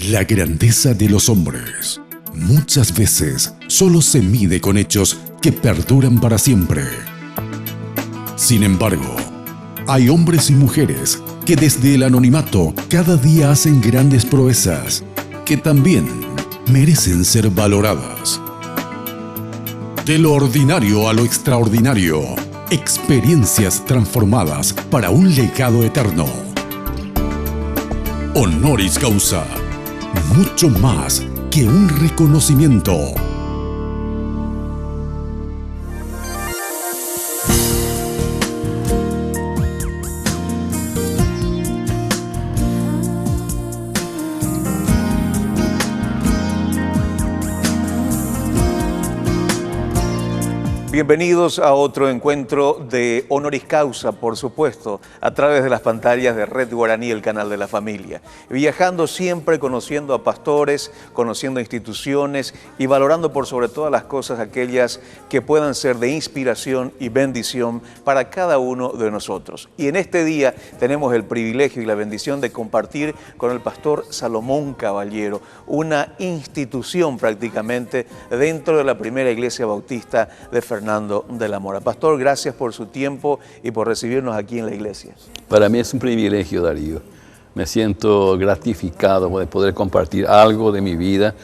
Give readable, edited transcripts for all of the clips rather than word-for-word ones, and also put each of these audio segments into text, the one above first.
La grandeza de los hombres muchas veces solo se mide con hechos que perduran para siempre. Sin embargo, hay hombres y mujeres que desde el anonimato cada día hacen grandes proezas que también merecen ser valoradas. De lo ordinario a lo extraordinario, experiencias transformadas para un legado eterno. Honoris causa, mucho más que un reconocimiento. Bienvenidos a otro encuentro de Honoris Causa, por supuesto, a través de las pantallas de Red Guaraní, el canal de la familia. Viajando siempre, conociendo a pastores, conociendo instituciones y valorando por sobre todas las cosas aquellas que puedan ser de inspiración y bendición para cada uno de nosotros. Y en este día tenemos el privilegio y la bendición de compartir con el pastor Salomón Caballero, una institución prácticamente dentro de la primera iglesia bautista de Fernando de la Mora. Pastor, gracias por su tiempo y por recibirnos aquí en la iglesia. Para mí es un privilegio, Darío. Me siento gratificado de poder compartir algo de mi vida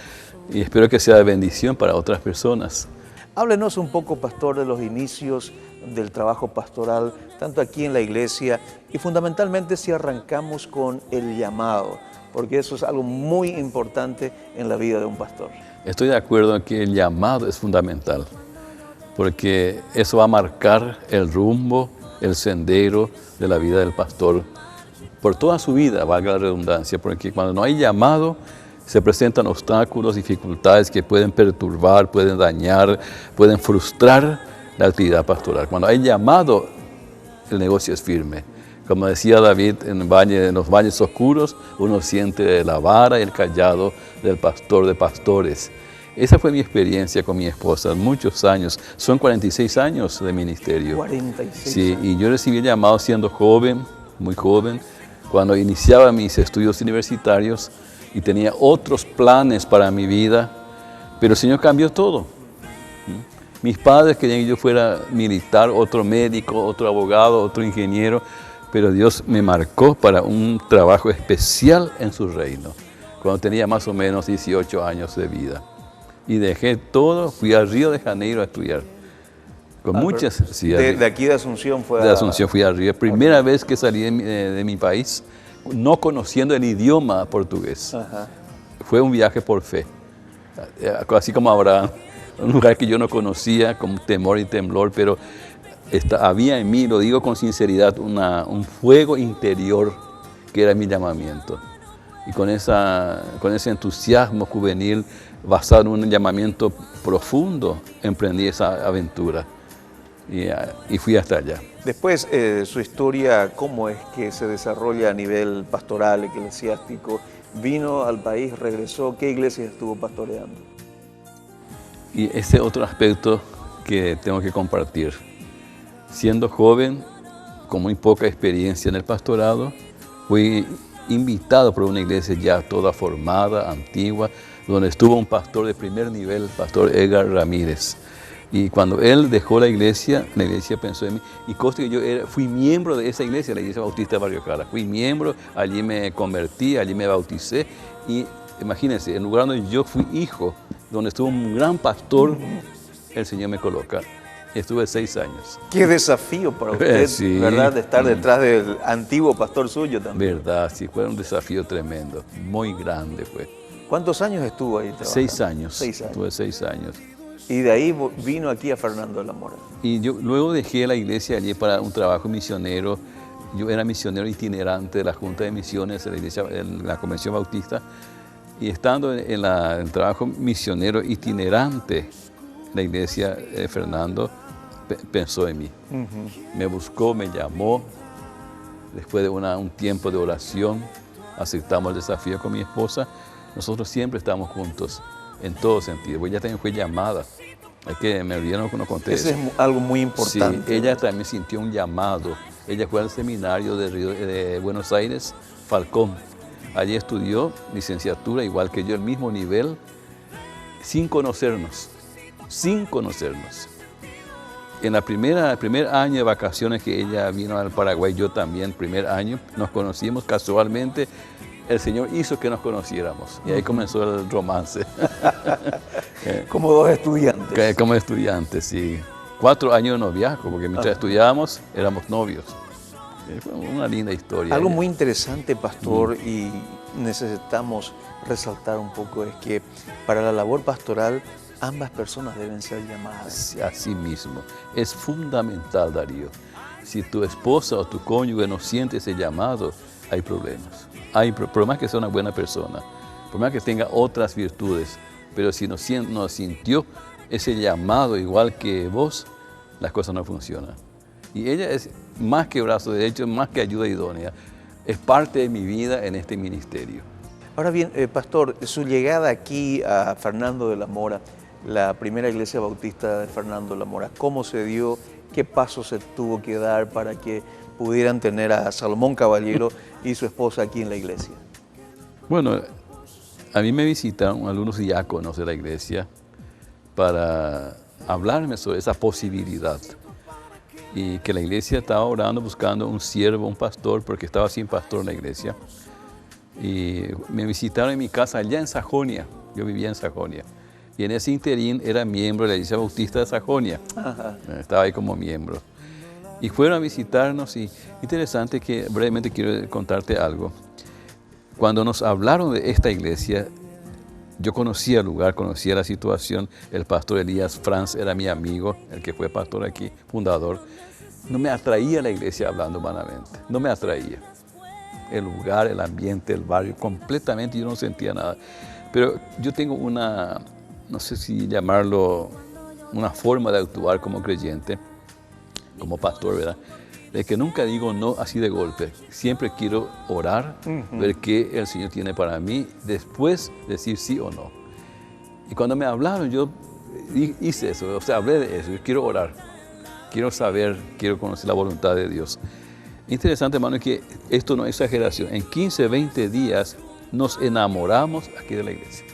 y espero que sea de bendición para otras personas. Háblenos un poco, pastor, de los inicios del trabajo pastoral, tanto aquí en la iglesia y fundamentalmente si arrancamos con el llamado, porque eso es algo muy importante en la vida de un pastor. Estoy de acuerdo en que el llamado es fundamental, porque eso va a marcar el rumbo, el sendero de la vida del pastor por toda su vida, valga la redundancia, porque cuando no hay llamado se presentan obstáculos, dificultades que pueden perturbar, pueden dañar, pueden frustrar la actividad pastoral. Cuando hay llamado, el negocio es firme. Como decía David, en los valles oscuros uno siente la vara y el cayado del pastor de pastores. Esa fue mi experiencia con mi esposa, muchos años, son 46 años de ministerio. 46 sí, años. Y yo recibí el llamado siendo joven, muy joven, cuando iniciaba mis estudios universitarios y tenía otros planes para mi vida, pero el Señor cambió todo. Mis padres querían que yo fuera militar, otro médico, otro abogado, otro ingeniero, pero Dios me marcó para un trabajo especial en su reino, cuando tenía más o menos 18 años de vida. Y dejé todo, fui a Río de Janeiro a estudiar. Con muchas... Sí, de aquí de Asunción fue de Asunción fui a Río. Primera vez que salí de mi país, no conociendo el idioma portugués. Ajá. Fue un viaje por fe, así como Abraham. Un lugar que yo no conocía, con temor y temblor, pero había en mí, lo digo con sinceridad, un fuego interior que era mi llamamiento. Y con ese entusiasmo juvenil, basado en un llamamiento profundo, emprendí esa aventura y fui hasta allá. Después, su historia, ¿cómo es que se desarrolla a nivel pastoral, eclesiástico? Vino al país, regresó, ¿qué iglesias estuvo pastoreando? Y ese otro aspecto que tengo que compartir. Siendo joven, con muy poca experiencia en el pastorado, fui invitado por una iglesia ya toda formada, antigua, donde estuvo un pastor de primer nivel, el pastor Edgar Ramírez. Y cuando él dejó la iglesia pensó en mí. Y conste que yo fui miembro de esa iglesia, la iglesia bautista de Barrio Cara. Fui miembro, allí me convertí, allí me bauticé. Y imagínense, en lugar donde yo fui hijo, donde estuvo un gran pastor, el Señor me coloca. Estuve 6 años. Qué desafío para usted, sí, ¿verdad? De estar detrás del antiguo pastor suyo también. Verdad, sí, fue un desafío tremendo, muy grande fue. ¿Cuántos años estuvo ahí trabajando? 6 años. 6 años. Estuve 6 años. Y de ahí vino aquí a Fernando de la Mora. Y yo luego dejé la iglesia allí para un trabajo misionero. Yo era misionero itinerante de la Junta de Misiones de la iglesia, en la Convención Bautista. Y estando en el trabajo misionero itinerante, la iglesia de Fernando pensó en mí. Me buscó, me llamó. Después de un tiempo de oración, aceptamos el desafío con mi esposa. Nosotros siempre estamos juntos, en todo sentido. Pues ella también fue llamada. Es que me olvidaron que no conté eso. Eso es algo muy importante. Sí, ella también sintió un llamado. Ella fue al seminario de Buenos Aires, Falcón. Allí estudió licenciatura, igual que yo, el mismo nivel, sin conocernos. Sin conocernos. En el primer año de vacaciones que ella vino al Paraguay, yo también, primer año, nos conocimos casualmente. El Señor hizo que nos conociéramos y ahí comenzó el romance. Como dos estudiantes. Como estudiantes, sí. 4 años de noviazgo, porque mientras estudiábamos éramos novios. Fue una linda historia. Algo muy interesante, pastor, y necesitamos resaltar un poco, es que para la labor pastoral ambas personas deben ser llamadas. Así mismo. Es fundamental, Darío. Si tu esposa o tu cónyuge no siente ese llamado, hay problemas. Por más que sea una buena persona, por más que tenga otras virtudes, pero si no sintió ese llamado igual que vos, las cosas no funcionan. Y ella es más que brazo derecho, más que ayuda idónea. Es parte de mi vida en este ministerio. Ahora bien, pastor, su llegada aquí a Fernando de la Mora, la primera iglesia bautista de Fernando de la Mora, ¿cómo se dio? ¿Qué pasos se tuvo que dar para que pudieran tener a Salomón Caballero y su esposa aquí en la iglesia? Bueno, a mí me visitaron algunos diáconos de la iglesia para hablarme sobre esa posibilidad. Y que la iglesia estaba orando, buscando un siervo, un pastor, porque estaba sin pastor en la iglesia. Y me visitaron en mi casa allá en Sajonia. Yo vivía en Sajonia. Y en ese interín era miembro de la iglesia bautista de Sajonia. Ajá. Estaba ahí como miembro. Y fueron a visitarnos y interesante que brevemente quiero contarte algo. Cuando nos hablaron de esta iglesia, yo conocía el lugar, conocía la situación. El pastor Elías Franz era mi amigo, el que fue pastor aquí, fundador. No me atraía la iglesia hablando humanamente, no me atraía. El lugar, el ambiente, el barrio, completamente yo no sentía nada. Pero yo tengo una, no sé si llamarlo, una forma de actuar como creyente, como pastor, ¿verdad? De que nunca digo no así de golpe. Siempre quiero orar, ver qué el Señor tiene para mí, después decir sí o no. Y cuando me hablaron, yo hice eso, o sea, hablé de eso. Yo quiero orar, quiero saber, quiero conocer la voluntad de Dios. Interesante, hermano, que esto no es exageración. En 15, 20 días nos enamoramos aquí de la iglesia.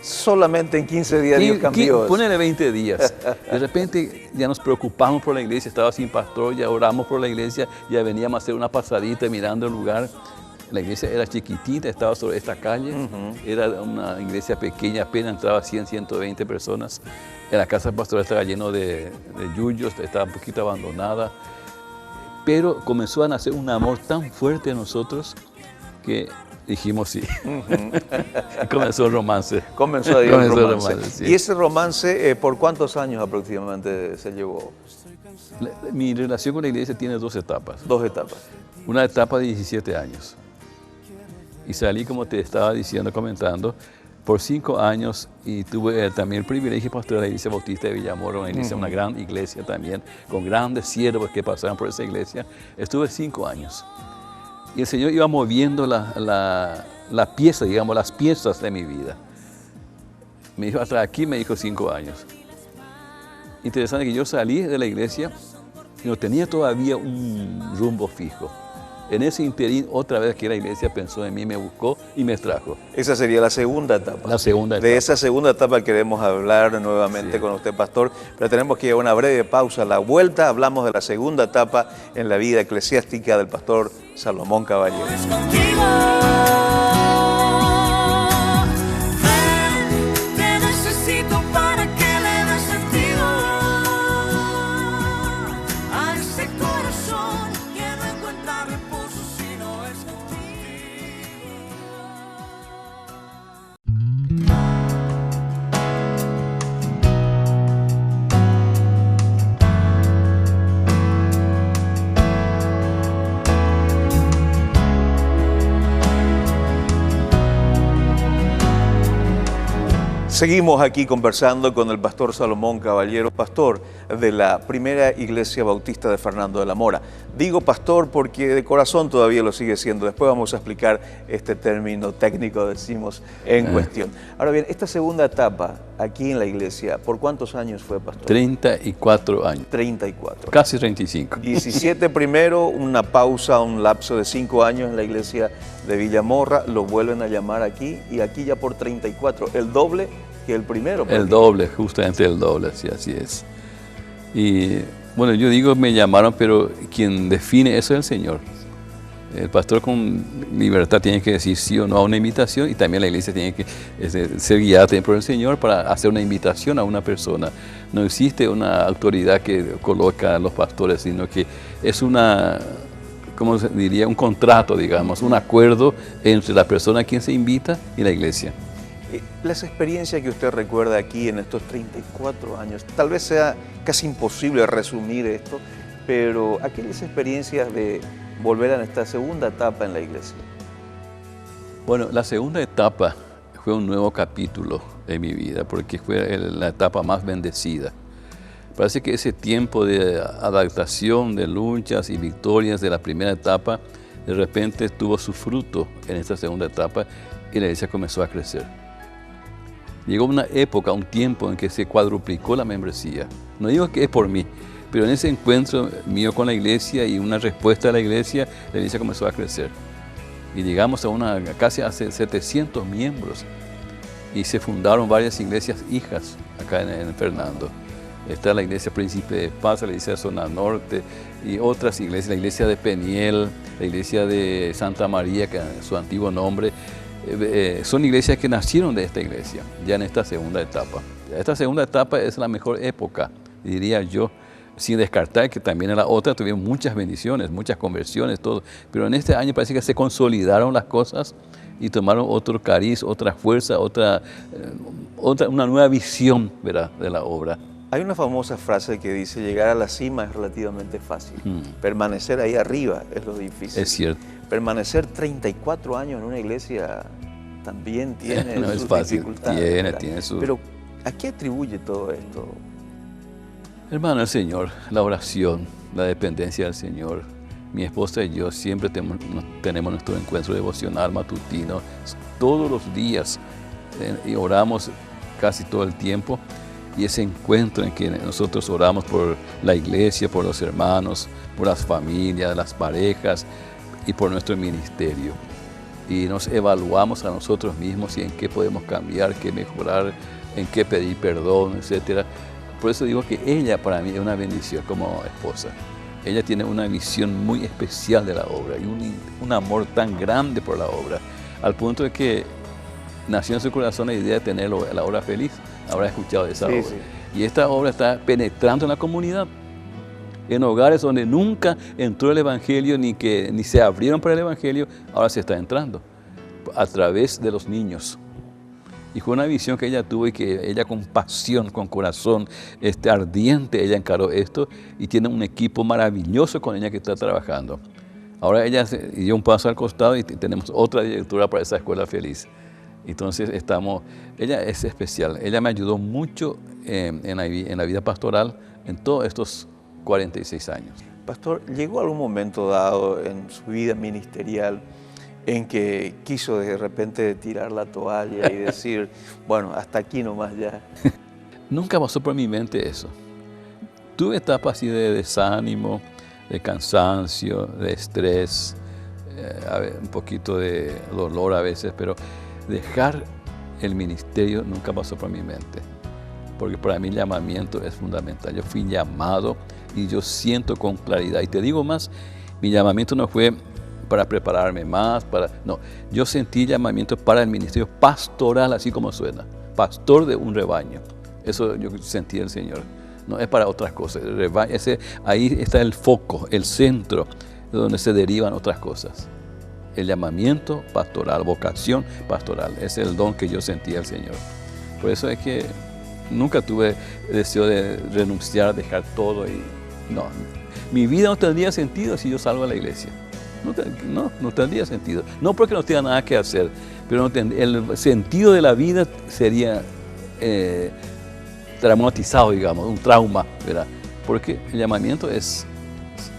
Solamente en 15 días Dios cambió. Ponele 20 días. De repente ya nos preocupamos por la iglesia, estaba sin pastor, ya oramos por la iglesia, ya veníamos a hacer una pasadita mirando el lugar. La iglesia era chiquitita, estaba sobre esta calle, era una iglesia pequeña, apenas entraba 100, 120 personas. En la casa pastoral estaba lleno de yuyos, estaba un poquito abandonada. Pero comenzó a nacer un amor tan fuerte en nosotros que dijimos sí. Y comenzó el romance. Comenzó el romance. Sí. ¿Y ese romance por cuántos años aproximadamente se llevó? Mi relación con la iglesia tiene 2 etapas. 2 etapas. Una etapa de 17 años. Y salí, como te estaba diciendo, comentando, por 5 años y tuve también el privilegio de pastorear la iglesia bautista de Villamoro, una iglesia, una gran iglesia también, con grandes siervos que pasaron por esa iglesia. Estuve 5 años. Y el Señor iba moviendo la pieza, digamos, las piezas de mi vida. Me dijo, hasta aquí me dijo 5 años. Interesante que yo salí de la iglesia y no tenía todavía un rumbo fijo. En ese interín, otra vez que la iglesia pensó en mí, me buscó y me trajo. Esa sería la segunda etapa. La segunda etapa. De esa segunda etapa queremos hablar nuevamente con usted, pastor, pero tenemos que ir a una breve pausa. A la vuelta hablamos de la segunda etapa en la vida eclesiástica del pastor Salomón Caballero. Seguimos aquí conversando con el pastor Salomón Caballero, pastor de la primera iglesia bautista de Fernando de la Mora. Digo pastor porque de corazón todavía lo sigue siendo. Después vamos a explicar este término técnico, decimos, en cuestión. Ahora bien, esta segunda etapa aquí en la iglesia. ¿Por cuántos años fue pastor? 34 años. 34. Casi 35. 17 primero, una pausa, un lapso de 5 años en la iglesia de Villamorra, lo vuelven a llamar aquí y aquí ya por 34, el doble que el primero. El doble, justamente el doble, sí, así es. Y bueno, yo digo me llamaron, pero quien define eso es el Señor. El pastor con libertad tiene que decir sí o no a una invitación y también la iglesia tiene que ser guiada también por el Señor para hacer una invitación a una persona. No existe una autoridad que coloca a los pastores, sino que es una, ¿cómo se diría? Un contrato, digamos, un acuerdo entre la persona a quien se invita y la iglesia. Las experiencias que usted recuerda aquí en estos 34 años, tal vez sea casi imposible resumir esto, pero aquellas experiencias de volver a esta segunda etapa en la iglesia. Bueno, la segunda etapa fue un nuevo capítulo en mi vida, porque fue la etapa más bendecida. Parece que ese tiempo de adaptación, de luchas y victorias de la primera etapa, de repente tuvo su fruto en esta segunda etapa y la iglesia comenzó a crecer. Llegó una época, un tiempo en que se cuadruplicó la membresía. No digo que es por mí, pero en ese encuentro mío con la iglesia y una respuesta de la iglesia comenzó a crecer. Y llegamos a casi a 700 miembros y se fundaron varias iglesias hijas acá en Fernando. Está la iglesia Príncipe de Paz, la iglesia de Zona Norte y otras iglesias, la iglesia de Peniel, la iglesia de Santa María, que es su antiguo nombre. Son iglesias que nacieron de esta iglesia, ya en esta segunda etapa. Esta segunda etapa es la mejor época, diría yo, sin descartar que también en la otra tuvieron muchas bendiciones, muchas conversiones, todo. Pero en este año parece que se consolidaron las cosas y tomaron otro cariz, otra fuerza, una nueva visión, ¿verdad?, de la obra. Hay una famosa frase que dice, llegar a la cima es relativamente fácil. Permanecer ahí arriba es lo difícil. Es cierto. Permanecer 34 años en una iglesia también tiene no sus es fácil. dificultades. Tiene su... Pero, ¿a qué atribuye todo esto? Hermano, el Señor, la oración, la dependencia del Señor. Mi esposa y yo siempre tenemos nuestro encuentro devocional matutino todos los días y oramos casi todo el tiempo. Y ese encuentro en que nosotros oramos por la iglesia, por los hermanos, por las familias, las parejas y por nuestro ministerio. Y nos evaluamos a nosotros mismos y en qué podemos cambiar, qué mejorar, en qué pedir perdón, etc. Por eso digo que ella para mí es una bendición como esposa. Ella tiene una visión muy especial de la obra y un amor tan grande por la obra, al punto de que nació en su corazón la idea de tener la obra feliz. Habrá escuchado de esa obra. Sí. Y esta obra está penetrando en la comunidad, en hogares donde nunca entró el Evangelio, ni se abrieron para el Evangelio, ahora se está entrando a través de los niños. Y fue una visión que ella tuvo y que ella con pasión, con corazón ardiente, ella encaró esto y tiene un equipo maravilloso con ella que está trabajando. Ahora ella dio un paso al costado y tenemos otra directora para esa escuela feliz. Entonces ella es especial, ella me ayudó mucho en la vida pastoral en todos estos 46 años. Pastor, ¿llegó algún momento dado en su vida ministerial en que quiso de repente tirar la toalla y decir, bueno, hasta aquí nomás ya? Nunca pasó por mi mente eso. Tuve etapas así de desánimo, de cansancio, de estrés, un poquito de dolor a veces, pero dejar el ministerio nunca pasó por mi mente, porque para mí el llamamiento es fundamental. Yo fui llamado y yo siento con claridad. Y te digo más, mi llamamiento no fue para prepararme más, no. Yo sentí llamamiento para el ministerio pastoral, así como suena, pastor de un rebaño. Eso yo sentí el Señor. No es para otras cosas. El rebaño, ahí está el foco, el centro, de donde se derivan otras cosas. El llamamiento pastoral, vocación pastoral, es el don que yo sentía al Señor. Por eso es que nunca tuve deseo de renunciar, dejar todo. No, mi vida no tendría sentido si yo salgo a la iglesia. No tendría sentido. No porque no tenga nada que hacer, pero el sentido de la vida sería traumatizado, digamos, un trauma, ¿verdad? Porque el llamamiento es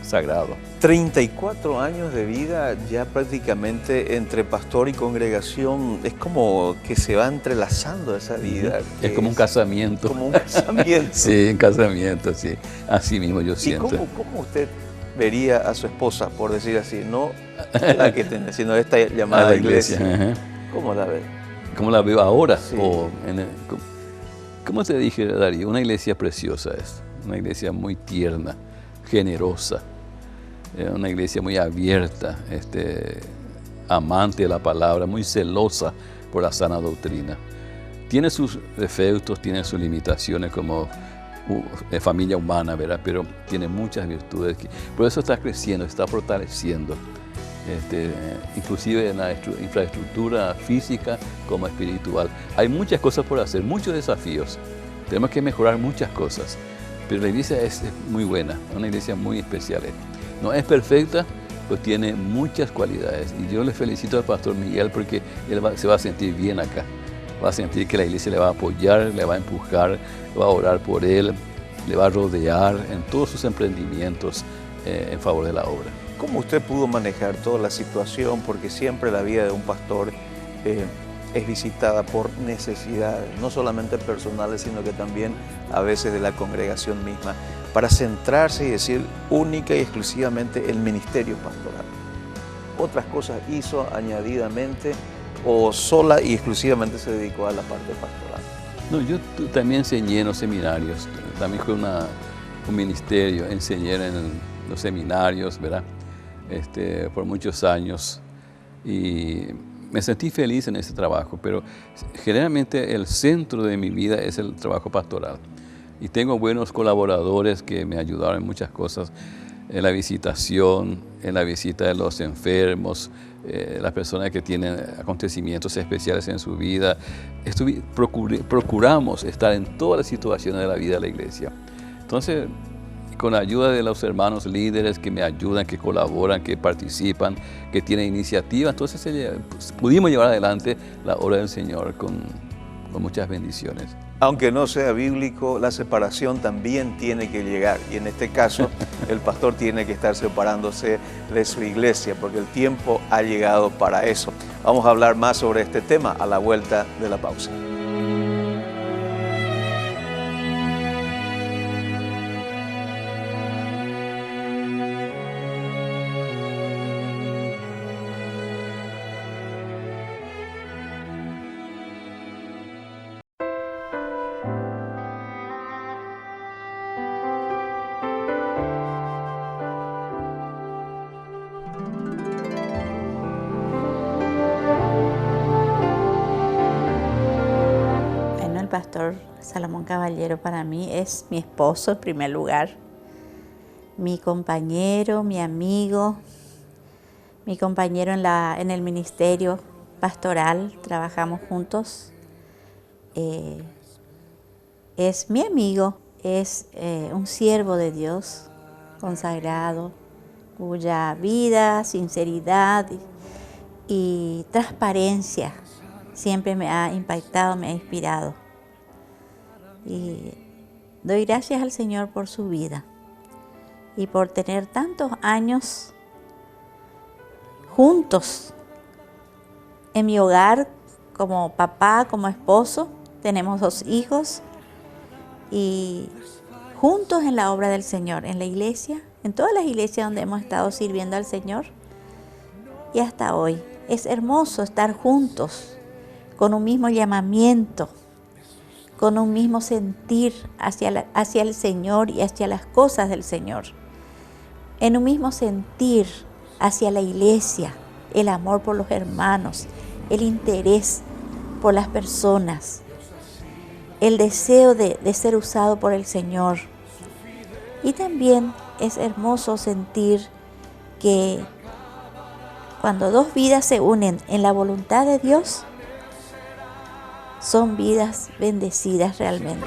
sagrado. 34 años de vida ya prácticamente entre pastor y congregación, es como que se va entrelazando esa vida. Es como un casamiento. Como un casamiento. Sí, un casamiento, sí. Así mismo yo siento. ¿Y cómo usted vería a su esposa, por decir así, no la que tiene, sino esta llamada iglesia? Ajá. ¿Cómo la ve? ¿Cómo la veo ahora? Sí. ¿Cómo te dije, Darío? Una iglesia preciosa es. Una iglesia muy tierna, generosa. Una iglesia muy abierta, amante de la palabra, muy celosa por la sana doctrina. Tiene sus defectos, tiene sus limitaciones como familia humana, ¿verdad? Pero tiene muchas virtudes. Por eso está creciendo, está fortaleciendo. Inclusive en la infraestructura física como espiritual. Hay muchas cosas por hacer, muchos desafíos. Tenemos que mejorar muchas cosas. Pero la iglesia es muy buena, una iglesia muy especial. No es perfecta, pero tiene muchas cualidades. Y yo le felicito al pastor Miguel porque él se va a sentir bien acá. Va a sentir que la iglesia le va a apoyar, le va a empujar, va a orar por él, le va a rodear en todos sus emprendimientos en favor de la obra. ¿Cómo usted pudo manejar toda la situación? Porque siempre la vida de un pastor es visitada por necesidades, no solamente personales, sino que también a veces de la congregación misma, para centrarse y decir única y exclusivamente el ministerio pastoral. ¿Otras cosas hizo añadidamente o sola y exclusivamente se dedicó a la parte pastoral? No, yo también enseñé en los seminarios, también fue un ministerio, enseñé en los seminarios, ¿verdad? Por muchos años y me sentí feliz en ese trabajo, pero generalmente el centro de mi vida es el trabajo pastoral. Y tengo buenos colaboradores que me ayudaron en muchas cosas, en la visitación, en la visita de los enfermos, las personas que tienen acontecimientos especiales en su vida. Procuramos estar en todas las situaciones de la vida de la iglesia. Entonces, con la ayuda de los hermanos líderes que me ayudan, que colaboran, que participan, que tienen iniciativa, entonces pudimos llevar adelante la obra del Señor con muchas bendiciones. Aunque no sea bíblico, la separación también tiene que llegar. Y en este caso, el pastor tiene que estar separándose de su iglesia, porque el tiempo ha llegado para eso. Vamos a hablar más sobre este tema a la vuelta de la pausa. El pastor Salomón Caballero para mí es mi esposo en primer lugar, mi compañero, mi amigo, mi compañero en el ministerio pastoral, trabajamos juntos. Es mi amigo, es un siervo de Dios consagrado, cuya vida, sinceridad y transparencia siempre me ha impactado, me ha inspirado. Y doy gracias al Señor por su vida y por tener tantos años juntos en mi hogar, como papá, como esposo. Tenemos 2 hijos y juntos en la obra del Señor, en la iglesia, en todas las iglesias donde hemos estado sirviendo al Señor y hasta hoy. Es hermoso estar juntos con un mismo llamamiento, con un mismo sentir hacia el Señor y hacia las cosas del Señor. En un mismo sentir hacia la iglesia, el amor por los hermanos, el interés por las personas, el deseo de ser usado por el Señor. Y también es hermoso sentir que cuando 2 vidas se unen en la voluntad de Dios, son vidas bendecidas realmente.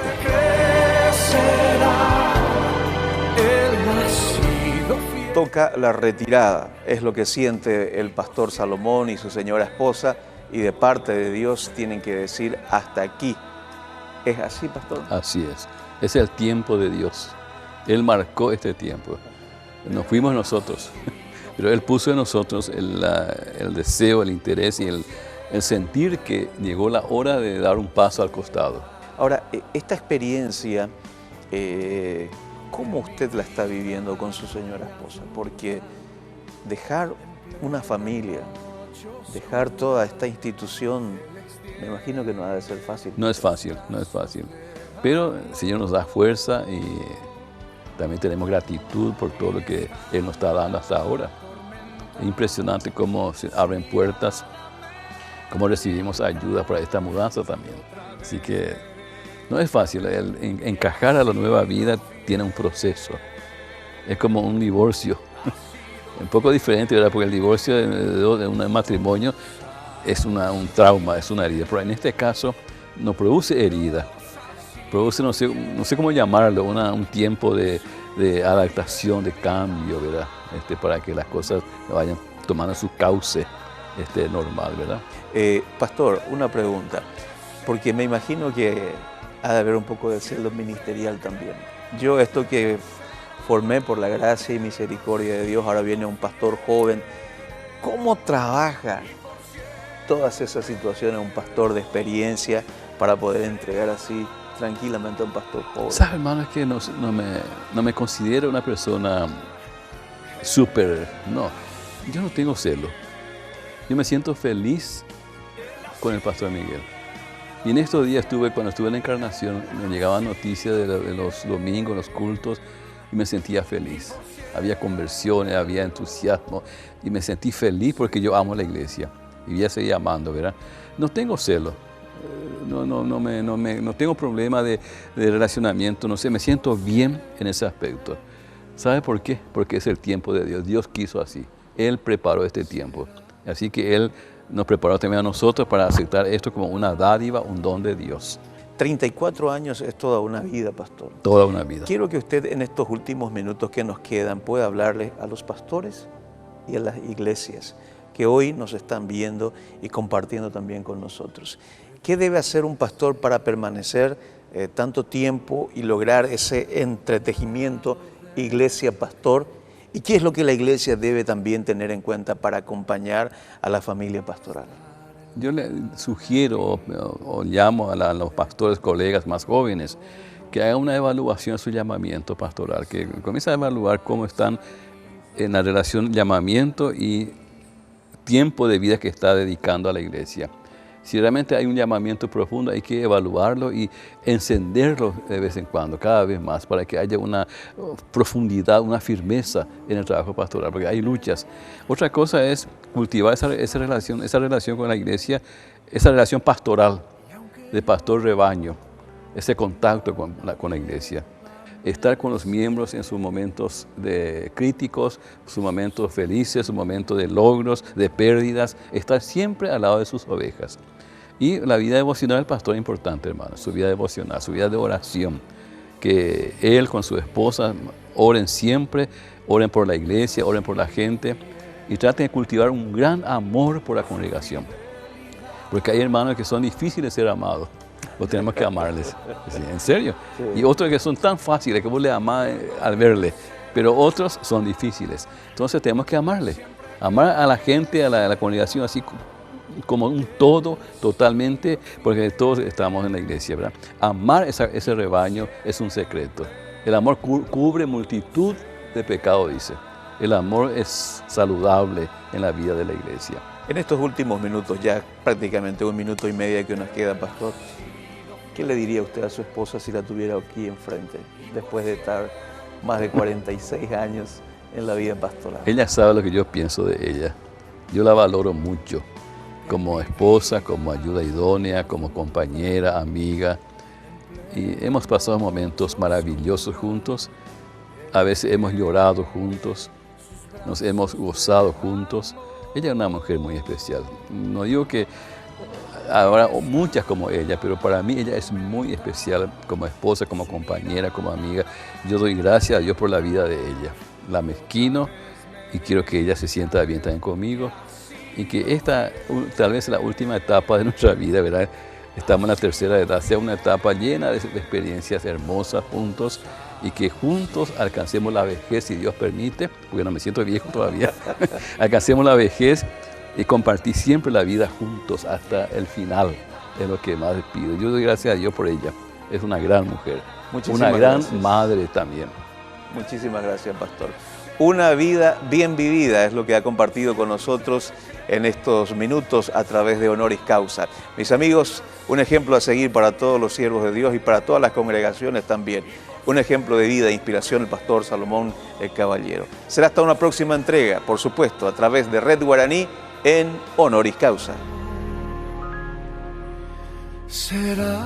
Toca la retirada, es lo que siente el pastor Salomón y su señora esposa, y de parte de Dios tienen que decir hasta aquí. ¿Es así, pastor? Así es el tiempo de Dios. Él marcó este tiempo. no fuimos nosotros, pero Él puso en nosotros el deseo, el interés y el sentir que llegó la hora de dar un paso al costado. Ahora, esta experiencia, ¿cómo usted la está viviendo con su señora esposa? Porque dejar una familia, dejar toda esta institución, me imagino que no ha de ser fácil. No es fácil, no es fácil. Pero el Señor nos da fuerza y también tenemos gratitud por todo lo que Él nos está dando hasta ahora. Es impresionante cómo se abren puertas, cómo recibimos ayuda para esta mudanza también. Así que no es fácil. El encajar a la nueva vida tiene un proceso. Es como un divorcio. Un poco diferente, ¿verdad? Porque el divorcio de un matrimonio es un trauma, es una herida. Pero en este caso no produce herida. Produce, no sé cómo llamarlo, un tiempo de adaptación, de cambio, ¿verdad? Para que las cosas vayan tomando su cauce normal, ¿verdad? Pastor, una pregunta, porque me imagino que ha de haber un poco de celo ministerial también. Yo esto que formé por la gracia y misericordia de Dios, ahora viene un pastor joven. ¿Cómo trabaja todas esas situaciones un pastor de experiencia para poder entregar así tranquilamente a un pastor joven? ¿Sabes, hermano? Es que no me considero una persona súper... No, yo no tengo celo. Yo me siento feliz con el pastor Miguel. Y en estos días cuando estuve en la Encarnación, me llegaban noticias de los domingos, los cultos, y me sentía feliz. Había conversiones, había entusiasmo, y me sentí feliz porque yo amo la iglesia. Y voy a seguir amando, ¿verdad? No tengo celo. No tengo problema de relacionamiento, no sé, me siento bien en ese aspecto. ¿Sabe por qué? Porque es el tiempo de Dios. Dios quiso así. Él preparó este tiempo. Así que Él nos preparó también a nosotros para aceptar esto como una dádiva, un don de Dios. 34 años es toda una vida, pastor. Toda una vida. Quiero que usted en estos últimos minutos que nos quedan pueda hablarle a los pastores y a las iglesias que hoy nos están viendo y compartiendo también con nosotros. ¿Qué debe hacer un pastor para permanecer tanto tiempo y lograr ese entretejimiento iglesia-pastor? ¿Y qué es lo que la iglesia debe también tener en cuenta para acompañar a la familia pastoral? Yo le sugiero o llamo a los pastores, colegas más jóvenes, que hagan una evaluación de su llamamiento pastoral, que comiencen a evaluar cómo están en la relación llamamiento y tiempo de vida que está dedicando a la iglesia. Si realmente hay un llamamiento profundo, hay que evaluarlo y encenderlo de vez en cuando, cada vez más, para que haya una profundidad, una firmeza en el trabajo pastoral, porque hay luchas. Otra cosa es cultivar esa relación con la iglesia, esa relación pastoral, de pastor-rebaño, ese contacto con la iglesia. Estar con los miembros en sus momentos críticos, sus momentos felices, sus momentos de logros, de pérdidas, estar siempre al lado de sus ovejas. Y la vida devocional del pastor es importante, hermano, su vida devocional, su vida de oración. Que él con su esposa oren siempre, oren por la iglesia, oren por la gente y traten de cultivar un gran amor por la congregación. Porque hay hermanos que son difíciles de ser amados. Lo tenemos que amarles, sí, en serio. Sí. Y otros que son tan fáciles que vos le amás al verle, pero otros son difíciles. Entonces tenemos que amarle. Amar a la gente, a la congregación, así como un todo, totalmente, porque todos estamos en la iglesia, ¿verdad? Amar ese rebaño es un secreto. El amor cubre multitud de pecados, dice. El amor es saludable en la vida de la iglesia. En estos últimos minutos, ya prácticamente 1 minuto y medio que nos queda, pastor, ¿qué le diría usted a su esposa si la tuviera aquí enfrente, después de estar más de 46 años en la vida pastoral? Ella sabe lo que yo pienso de ella. Yo la valoro mucho, como esposa, como ayuda idónea, como compañera, amiga. Y hemos pasado momentos maravillosos juntos. A veces hemos llorado juntos, nos hemos gozado juntos. Ella es una mujer muy especial. No digo que habrá muchas como ella, pero para mí ella es muy especial como esposa, como compañera, como amiga. Yo doy gracias a Dios por la vida de ella. La mezquino y quiero que ella se sienta bien también conmigo y que esta tal vez la última etapa de nuestra vida, ¿verdad? estamos en la tercera edad, sea una etapa llena de experiencias hermosas juntos y que juntos alcancemos la vejez, si Dios permite, porque no me siento viejo todavía, alcancemos la vejez y compartir siempre la vida juntos hasta el final, es lo que más pido. Yo doy gracias a Dios por ella, es una gran mujer, una gran madre también. Muchísimas gracias, pastor. Una vida bien vivida es lo que ha compartido con nosotros en estos minutos a través de Honoris Causa. Mis amigos, un ejemplo a seguir para todos los siervos de Dios y para todas las congregaciones también. Un ejemplo de vida e inspiración, el pastor Salomón el Caballero. Será hasta una próxima entrega, por supuesto, a través de Red Guaraní en Honoris Causa. Será